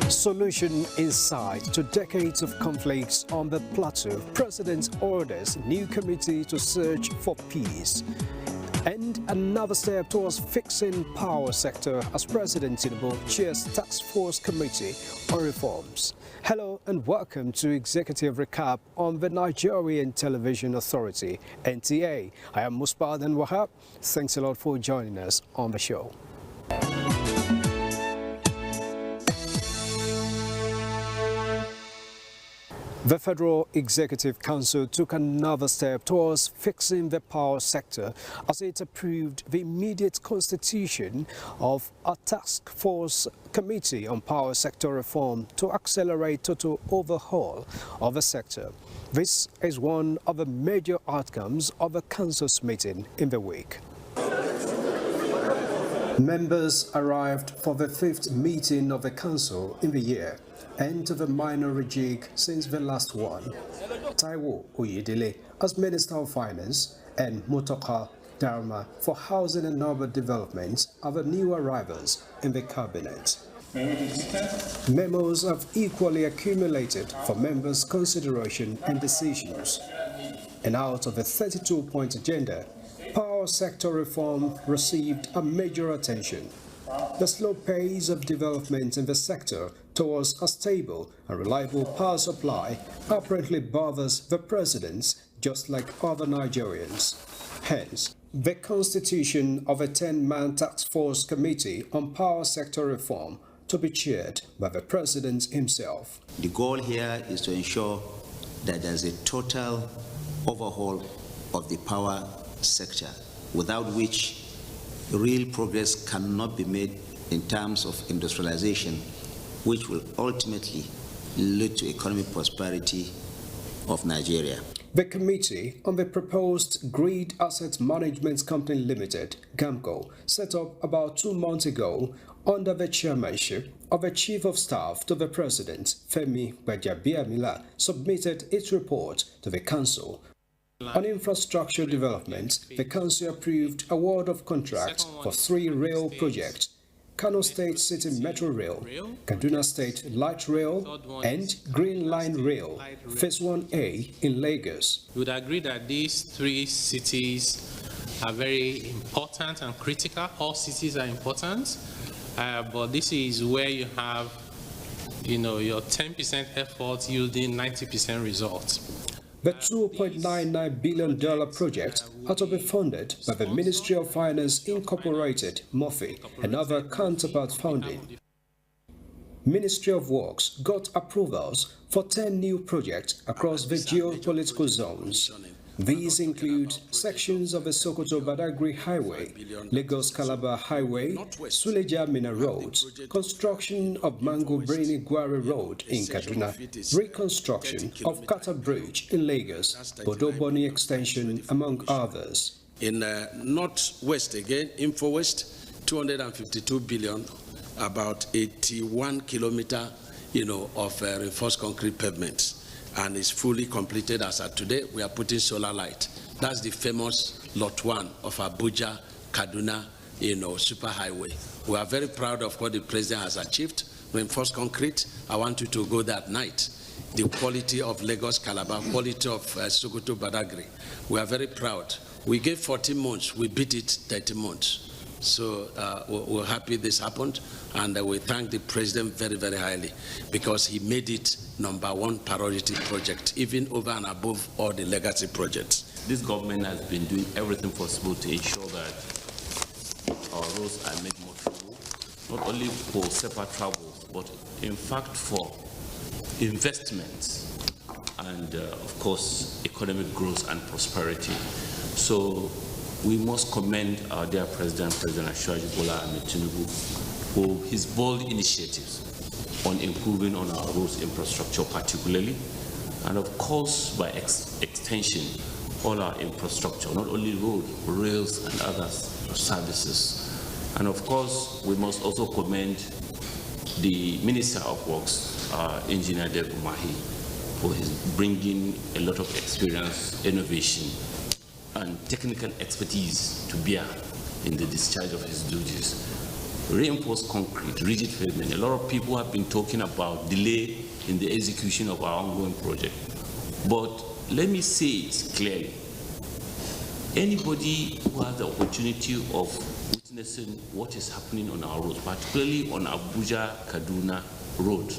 Solution in sight to decades of conflicts on the plateau. President orders new committee to search for peace. And another step towards fixing power sector as President Tinubu chairs Task Force Committee on Reforms. Hello and welcome to Executive Recap on the Nigerian Television Authority, NTA. I am Musbadan Wahab. Thanks a lot for joining us on the show. The Federal Executive Council took another step towards fixing the power sector as it approved the immediate constitution of a task force committee on power sector reform to accelerate total overhaul of the sector. This is one of the major outcomes of the Council's meeting in the week. Members arrived for the fifth meeting of the Council in the year, end of a minor rejig since the last one. Taiwo Oyedele as Minister of Finance and Mutoka Dharma for Housing and Urban Development are the new arrivals in the Cabinet. Memos have equally accumulated for members' consideration and decisions. And out of the 32-point agenda, power sector reform received a major attention. The slow pace of development in the sector towards a stable and reliable power supply apparently bothers the presidents just like other Nigerians. Hence, the constitution of a 10-man task force committee on power sector reform to be chaired by the president himself. The goal here is to ensure that there's a total overhaul of the power sector, without which real progress cannot be made in terms of industrialization, which will ultimately lead to economic prosperity of Nigeria. The Committee on the proposed Grid Asset Management Company Limited, GAMCO, set up about 2 months ago under the chairmanship of the Chief of Staff to the President, Femi Gbajabiamila, submitted its report to the Council. On infrastructure development, the Council approved award of contract for 3 rail projects: Kano State City Metro Rail, Kaduna State Light Rail, and Green Line Rail, Phase 1A in Lagos. We would agree that these 3 cities are very important and critical. All cities are important, but this is where you have, your 10% effort yielding 90% results. The $2.99 billion project are to be funded by the Ministry of Finance Incorporated, MOFI, and other counterpart funding. Ministry of Works got approvals for 10 new projects across the geopolitical zones. These include sections of the Sokoto-Badagry Highway, Lagos-Calabar Highway, Suleja-Mina Road, construction of Mango-Brainy-Gwari Road in Kaduna, reconstruction of Kata Bridge in Lagos, Bodo-Boni Extension, among others. In Northwest again, Info West, 252 billion, about 81 kilometers, of reinforced concrete pavements. And is fully completed as of today. We are putting solar light. That's the famous Lot 1 of Abuja, Kaduna, superhighway. We are very proud of what the president has achieved. Reinforced concrete, I want you to go that night. The quality of Lagos, Calabar, quality of Sokoto, Badagry. We are very proud. We gave 14 months, we beat it 30 months. So we're happy this happened, and we thank the president very, very highly because he made it #1 priority project, even over and above all the legacy projects. This government has been doing everything possible to ensure that our roads are made more travel, not only for separate travels, but in fact for investments and, of course, economic growth and prosperity. So we must commend our dear President Ashwaji Bola Ahmed Tinubu, for his bold initiatives on improving on our roads infrastructure particularly, and of course by extension all our infrastructure, not only road, rails and other services. And of course we must also commend the Minister of Works, Engineer Deb Umahi, for his bringing a lot of experience, innovation and technical expertise to bear in the discharge of his duties. reinforced concrete, rigid pavement. A lot of people have been talking about delay in the execution of our ongoing project. But let me say it clearly. Anybody who has the opportunity of witnessing what is happening on our roads, particularly on Abuja-Kaduna road,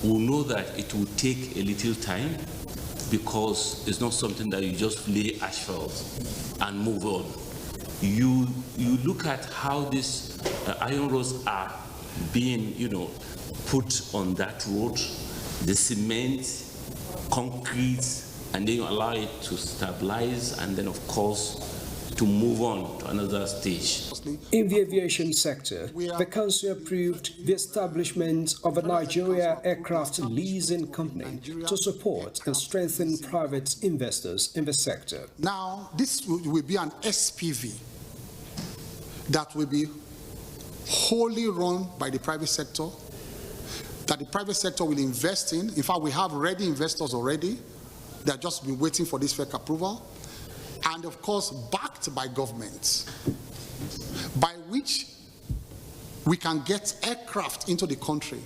will know that it will take a little time, because it's not something that you just lay asphalt and move on. You look at how these iron rods are being, put on that road, the cement, concrete, and then you allow it to stabilize, and then of course to move on to another stage. In the aviation sector, the council approved the establishment of a Nigeria aircraft leasing company to support and strengthen private investors in the sector. Now, this will be an SPV that will be wholly run by the private sector, that the private sector will invest in. In fact, we have ready investors already. They have just been waiting for this FEC approval. And of course, backed by government, by which we can get aircraft into the country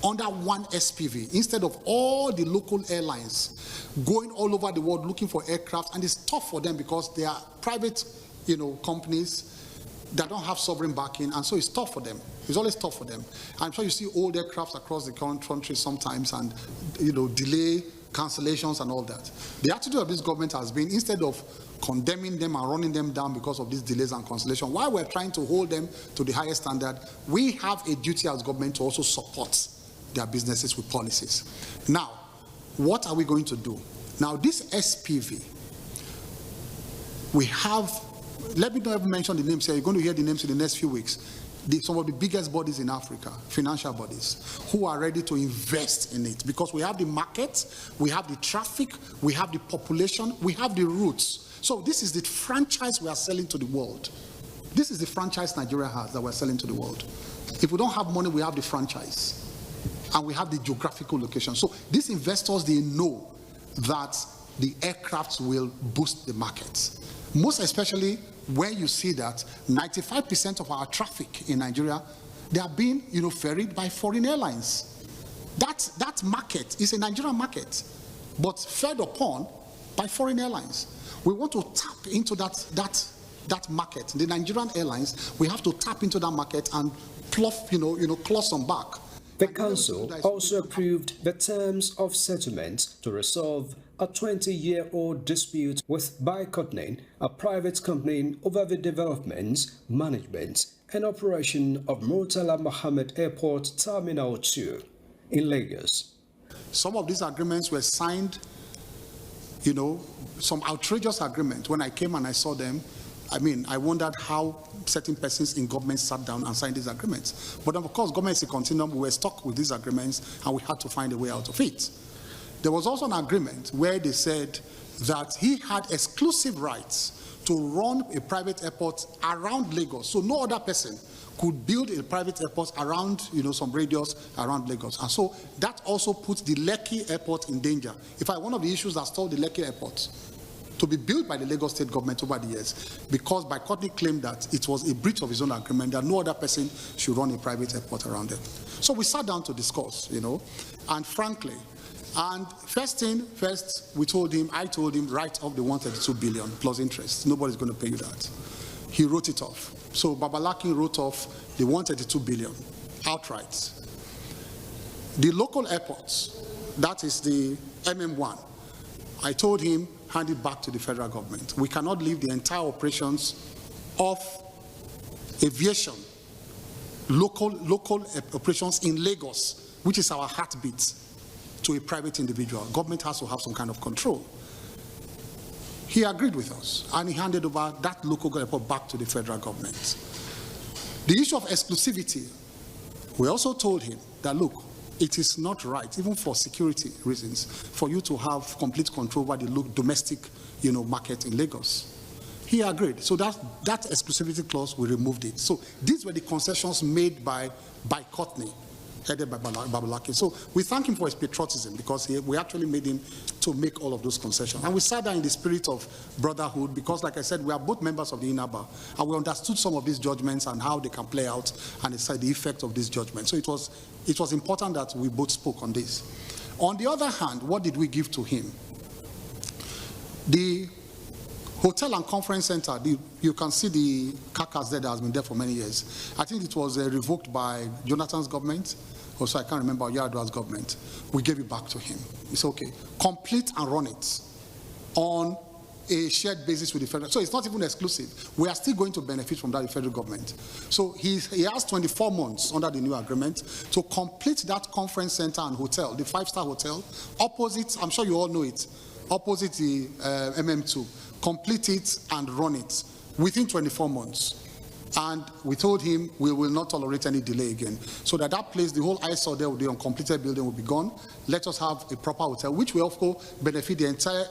under one SPV, instead of all the local airlines going all over the world looking for aircraft. And it's tough for them because they are private, companies that don't have sovereign backing, and so it's tough for them. It's always tough for them. I'm sure you see old aircraft across the country sometimes, and delay, cancellations and all that. The attitude of this government has been, instead of condemning them and running them down because of these delays and cancellation, while we're trying to hold them to the highest standard, we have a duty as government to also support their businesses with policies. Now, what are we going to do? Now, this SPV, we have, let me not even mention the names here. You're going to hear the names in the next few weeks. Some of the biggest bodies in Africa, financial bodies, who are ready to invest in it, because we have the market, we have the traffic, we have the population, we have the roots. So this is the franchise we are selling to the world. This is the franchise Nigeria has that we're selling to the world. If we don't have money, we have the franchise, and we have the geographical location. So these investors, they know that the aircrafts will boost the market. Most especially where you see that 95% of our traffic in Nigeria, they are being, ferried by foreign airlines. That market is a Nigerian market, but fed upon by foreign airlines. We want to tap into that market. The Nigerian airlines, we have to tap into that market and claw some back. The council also approved the terms of settlement to resolve a 20-year-old dispute with Bicotnin, a private company, over the development, management and operation of Murtala Mohammed Airport Terminal 2 in Lagos. Some of these agreements were signed, some outrageous agreements. When I came and I saw them, I wondered how certain persons in government sat down and signed these agreements. But of course, government is a continuum. We were stuck with these agreements and we had to find a way out of it. There was also an agreement where they said that he had exclusive rights to run a private airport around Lagos. So no other person could build a private airport around, some radius around Lagos. And so that also puts the Lekki airport in danger. In fact, one of the issues that stalled the Lekki airport to be built by the Lagos state government over the years, because Bicotnin claimed that it was a breach of his own agreement that no other person should run a private airport around it. So we sat down to discuss, and frankly, and I told him, write off the 132 billion plus interest. Nobody's going to pay you that. He wrote it off. So Babalakin wrote off the 132 billion outright. The local airports, that is the MM1, I told him, hand it back to the federal government. We cannot leave the entire operations of aviation, local operations in Lagos, which is our heartbeat, to a private individual. Government has to have some kind of control. He agreed with us, and he handed over that local airport back to the federal government. The issue of exclusivity, we also told him that, look, it is not right, even for security reasons, for you to have complete control over the domestic, market in Lagos. He agreed. So that exclusivity clause, we removed it. So these were the concessions made by Bicotnin headed by Babulaki. So we thank him for his patriotism, because we actually made him to make all of those concessions. And we sat there in the spirit of brotherhood, because like I said, we are both members of the INABA, and we understood some of these judgments and how they can play out, and the effect of these judgments. So it was important that we both spoke on this. On the other hand, what did we give to him? The Hotel and Conference Center, you can see the carcass there that has been there for many years. I think it was revoked by Jonathan's government. Also, I can't remember Yar'Adua's government. We gave it back to him. It's okay. Complete and run it on a shared basis with the federal. So it's not even exclusive. We are still going to benefit from that, the federal government. So he has 24 months under the new agreement to complete that conference center and hotel, the 5-star hotel, opposite, I'm sure you all know it, opposite the MM2. Complete it and run it within 24 months. And we told him we will not tolerate any delay again. So that place, the whole eyesore there, the uncompleted building will be gone. Let us have a proper hotel, which will, of course, benefit the entire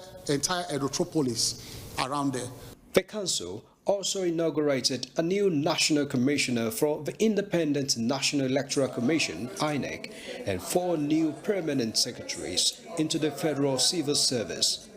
Erotropolis around there. The council also inaugurated a new national commissioner for the Independent National Electoral Commission, INEC, and 4 new permanent secretaries into the Federal Civil Service.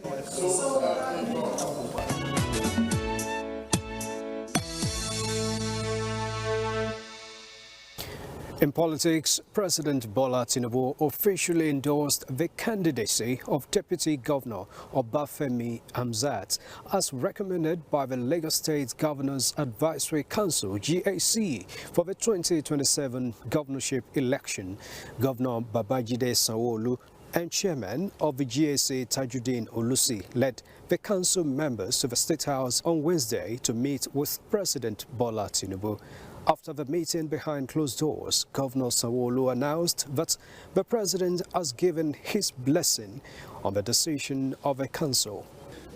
In politics, President Bola Tinubu officially endorsed the candidacy of Deputy Governor Obafemi Hamzat as recommended by the Lagos State Governors Advisory Council (GAC) for the 2027 governorship election. Governor Babajide Sanwo-Olu and Chairman of the GAC Tajuddin Olusi led the council members to the State House on Wednesday to meet with President Bola Tinubu. After the meeting behind closed doors, Governor Sanwo-Olu announced that the president has given his blessing on the decision of the council.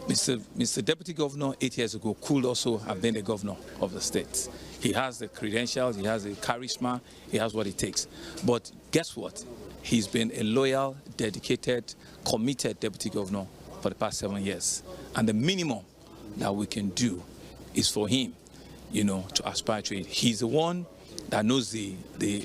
Mr. Deputy Governor 8 years ago could also have been the governor of the state. He has the credentials, he has the charisma, he has what it takes. But guess what? He's been a loyal, dedicated, committed deputy governor for the past 7 years. And the minimum that we can do is for him, to aspire to it. He's the one that knows the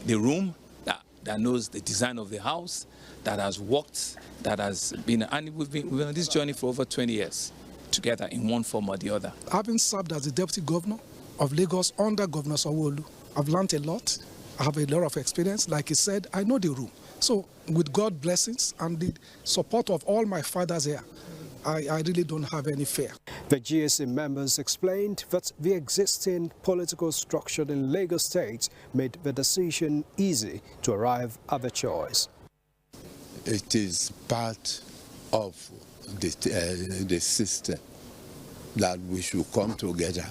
room, that knows the design of the house, that has worked, that has been, and we've been on this journey for over 20 years together in one form or the other. Having served as the deputy governor of Lagos under Governor Sanwo-Olu, I've learned a lot. I have a lot of experience. Like he said, I know the room. So with God's blessings and the support of all my fathers here, I really don't have any fear. The GAC members explained that the existing political structure in Lagos State made the decision easy to arrive at the choice. It is part of the system that we should come together,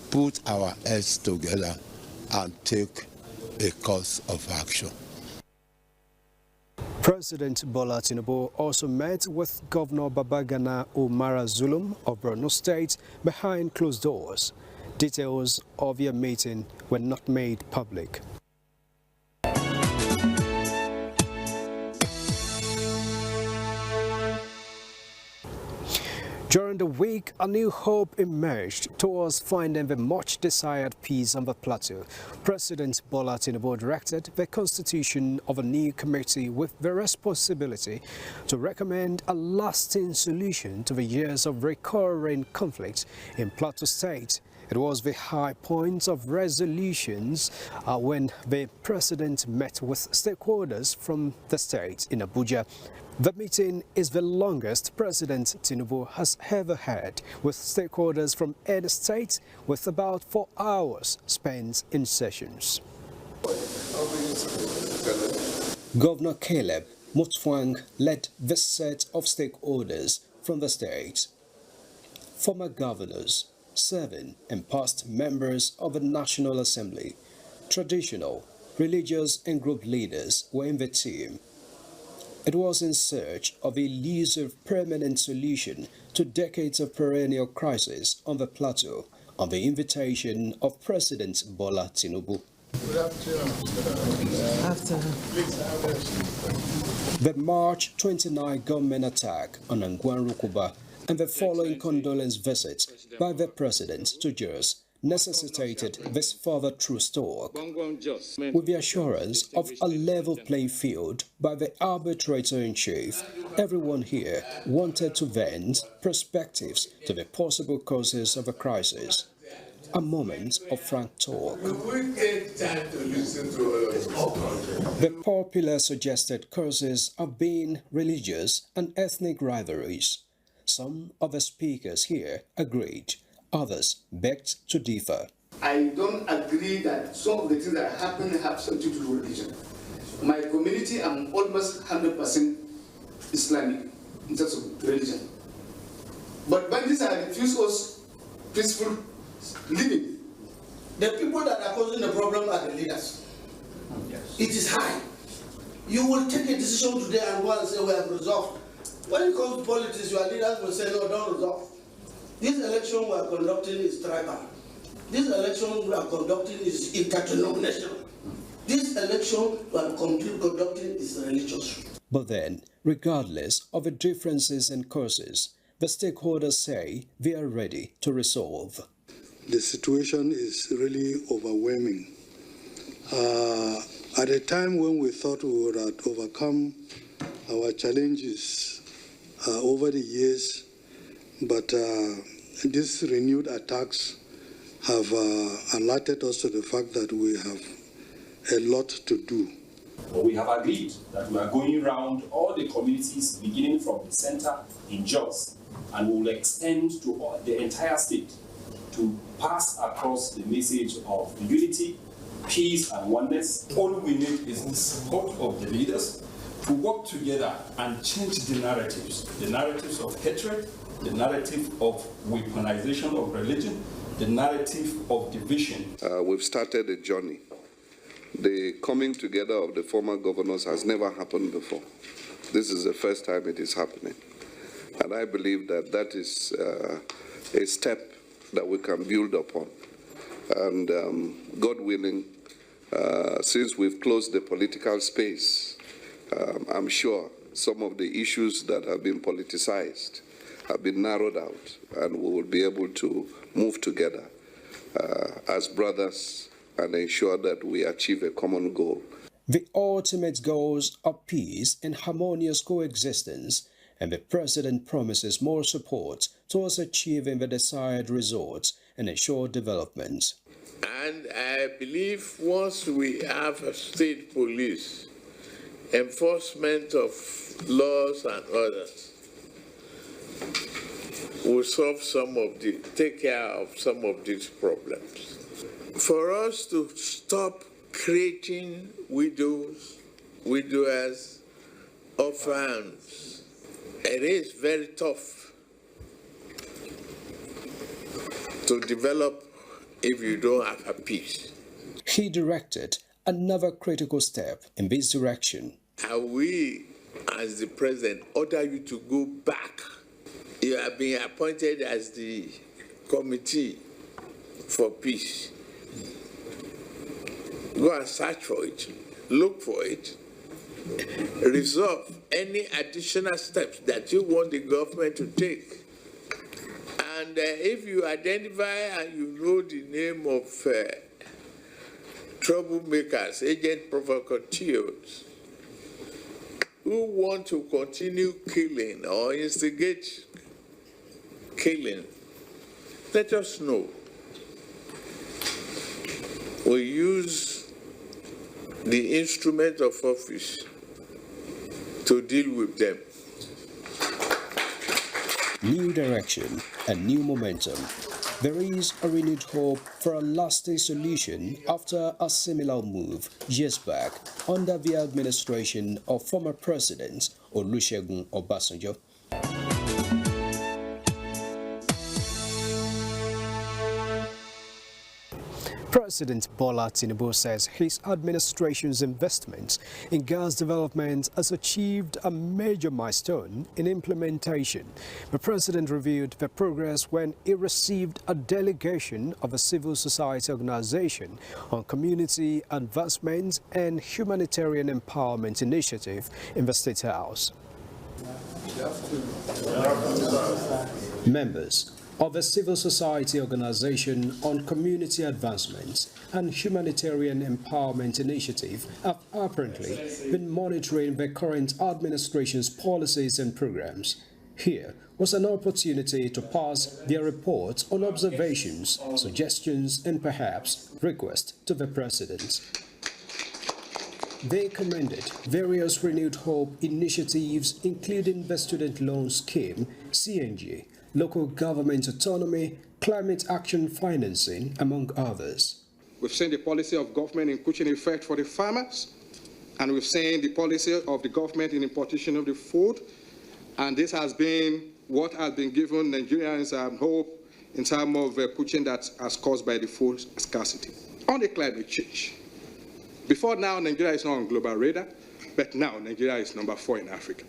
put our heads together, and take a course of action. President Bola Tinubu also met with Governor Babagana Umara Zulum of Borno State behind closed doors. Details of their meeting were not made public. During the week, a new hope emerged towards finding the much-desired peace on the plateau. President Bola Tinubu directed the constitution of a new committee with the responsibility to recommend a lasting solution to the years of recurring conflict in Plateau State. It was the high point of resolutions when the president met with stakeholders from the state in Abuja. The meeting is the longest President Tinubu has ever had with stakeholders from any state, with about 4 hours spent in sessions. Governor Caleb Mutfwang led the set of stakeholders from the state. Former governors, serving and past members of the National Assembly, traditional, religious and group leaders were in the team. It was in search of a elusive permanent solution to decades of perennial crisis on the plateau, on the invitation of President Bola Tinubu. The March 29 gunmen attack on Angwan Rukuba and the following condolence visit by the President to Jos necessitated this further truce talk, with the assurance of a level playing field by the arbitrator-in-chief. Everyone here wanted to vent perspectives to the possible causes of a crisis. A moment of frank talk. The popular suggested causes have been religious and ethnic rivalries. Some of the speakers here agreed, others begged to differ. I don't agree that some of the things that happen have something to do with religion. My community, I'm almost 100% Islamic in terms of religion. But when these are refused us peaceful living, the people that are causing the problem are the leaders. Yes. It is high. You will take a decision today and go and say we have resolved. When it comes to politics, your leaders will say no, don't resolve. This election we are conducting is tribal. This election we are conducting is interdenominational. This election we are conducting is religious. But then, regardless of the differences in causes, the stakeholders say they are ready to resolve. The situation is really overwhelming. At a time when we thought we would have overcome our challenges over the years, but these renewed attacks have alerted us to the fact that we have a lot to do. But we have agreed that we are going around all the communities, beginning from the center in Jos, and we will extend to the entire state to pass across the message of unity, peace, and oneness. All we need is the support of the leaders to work together and change the narratives of hatred, the narrative of weaponization of religion, the narrative of division. We've started a journey. The coming together of the former governors has never happened before. This is the first time it is happening. And I believe that that is a step that we can build upon. And God willing, since we've closed the political space, I'm sure some of the issues that have been politicized have been narrowed out, and we will be able to move together as brothers and ensure that we achieve a common goal. The ultimate goals are peace and harmonious coexistence, and the President promises more support towards achieving the desired results and ensure development. And I believe once we have a state police, enforcement of laws and others, will take care of some of these problems. For us to stop creating widowers, orphans, it is very tough to develop if you don't have a peace. He directed another critical step in this direction. And we, as the president, order you to go back. You have been appointed as the committee for peace. Go and search for it, look for it, resolve any additional steps that you want the government to take. And if you identify and you know the name of troublemakers, agent provocateurs, who want to continue killing or instigate killing, let us know. We use the instrument of office to deal with them. New direction and new momentum. There is a renewed hope for a lasting solution after a similar move years back under the administration of former President Olusegun Obasanjo. President Bola Tinubu says his administration's investment in gas development has achieved a major milestone in implementation. The president reviewed the progress when he received a delegation of a civil society organization on community advancement and humanitarian empowerment initiative in the State House. Members, of the civil society organization on community advancement and humanitarian empowerment initiative have apparently been monitoring the current administration's policies and programs. Here was an opportunity to pass their report on observations, suggestions, and perhaps requests to the president. They commended various renewed hope initiatives, including the student loan scheme, CNG, local government autonomy, climate action financing, among others. We've seen the policy of government in pushing effect for the farmers, and we've seen the policy of the government in importation of the food, and this has been what has been given Nigerians hope in terms of pushing that as caused by the food scarcity. On the climate change, before now Nigeria is not on global radar, but now Nigeria is number 4 in Africa.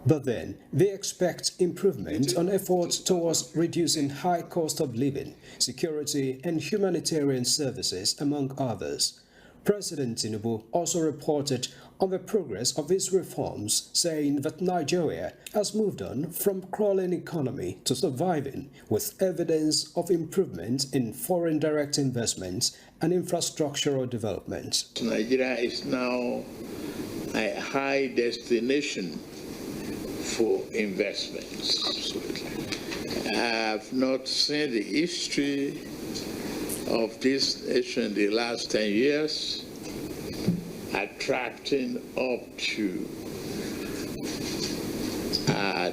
But then, they expect improvement on efforts towards reducing high cost of living, security, and humanitarian services, among others. President Tinubu also reported on the progress of his reforms, saying that Nigeria has moved on from crawling economy to surviving, with evidence of improvement in foreign direct investments and infrastructural development. Nigeria is now a high destination for investments. Absolutely. I have not seen the history of this nation in the last 10 years attracting up to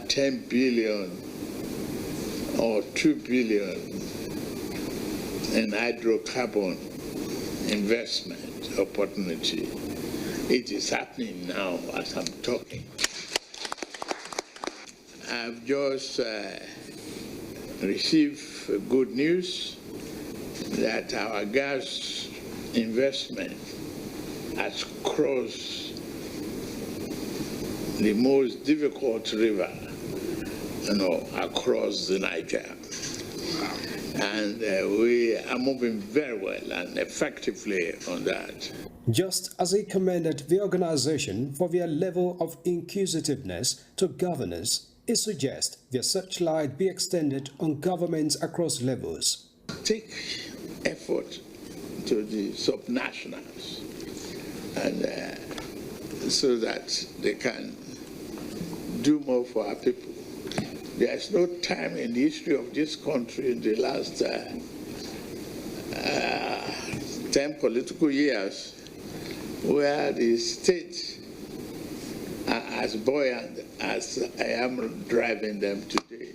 10 billion or 2 billion in hydrocarbon investment opportunity. It is happening now as I'm talking. I've just received good news that our gas investment has crossed the most difficult river, across the Niger. And we are moving very well and effectively on that. Just as he commended the organization for their level of inquisitiveness to governance, he suggests their searchlight be extended on governments across levels. Take effort to the subnationals, and so that they can do more for our people. There's no time in the history of this country in the last 10 political years where the state are as buoyant as I am driving them today.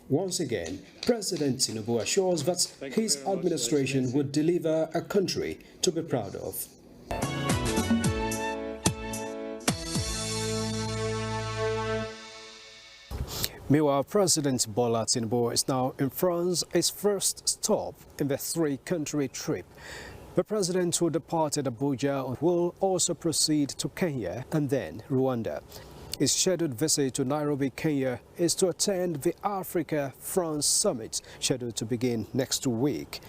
Once again, President Tinubu assures that his administration would deliver a country to be proud of. Meanwhile, President Bola Tinubu is now in France, his first stop in the three-country trip. The president who departed Abuja will also proceed to Kenya and then Rwanda. His scheduled visit to Nairobi, Kenya, is to attend the Africa-France Summit, scheduled to begin next week.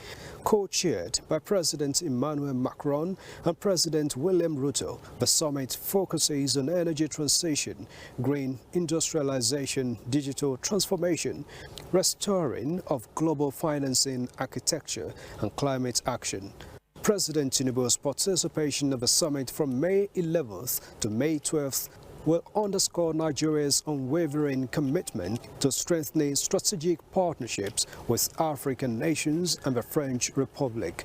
Co-chaired by President Emmanuel Macron and President William Ruto, the summit focuses on energy transition, green industrialization, digital transformation, restoring of global financing architecture, and climate action. President Tinubu's participation of the summit from May 11th to May 12th will underscore Nigeria's unwavering commitment to strengthening strategic partnerships with African nations and the French Republic.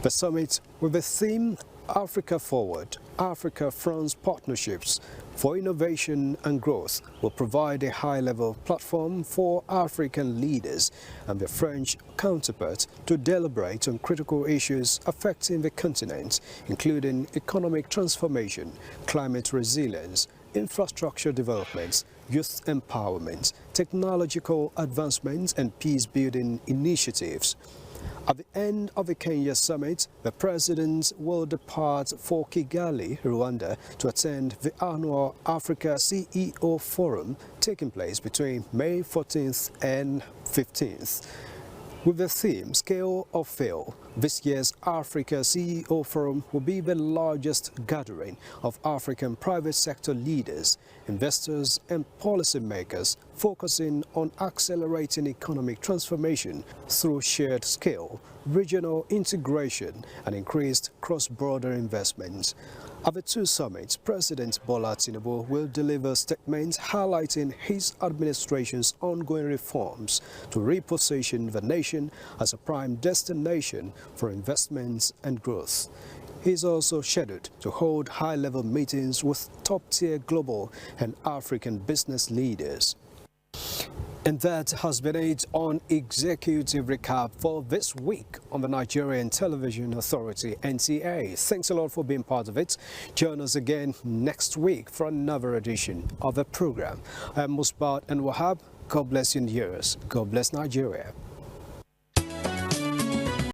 The summit, with the theme Africa Forward, Africa-France Partnerships for Innovation and Growth, will provide a high-level platform for African leaders and their French counterparts to deliberate on critical issues affecting the continent, including economic transformation, climate resilience, infrastructure developments, youth empowerment, technological advancements, and peace-building initiatives. At the end of the Kenya summit, the president will depart for Kigali, Rwanda, to attend the annual Africa CEO Forum taking place between May 14th and 15th. With the theme Scale or Fail, this year's Africa CEO Forum will be the largest gathering of African private sector leaders, investors and policymakers focusing on accelerating economic transformation through shared scale, regional integration and increased cross-border investments. At the two summits, President Bola Tinubu will deliver statements highlighting his administration's ongoing reforms to reposition the nation as a prime destination for investments and growth. He is also scheduled to hold high-level meetings with top-tier global and African business leaders. And that has been it on Executive Recap for this week on the Nigerian Television Authority, NTA. Thanks a lot for being part of it. Join us again next week for another edition of the program. I'm Musbat and Wahab. God bless you and yours. God bless Nigeria.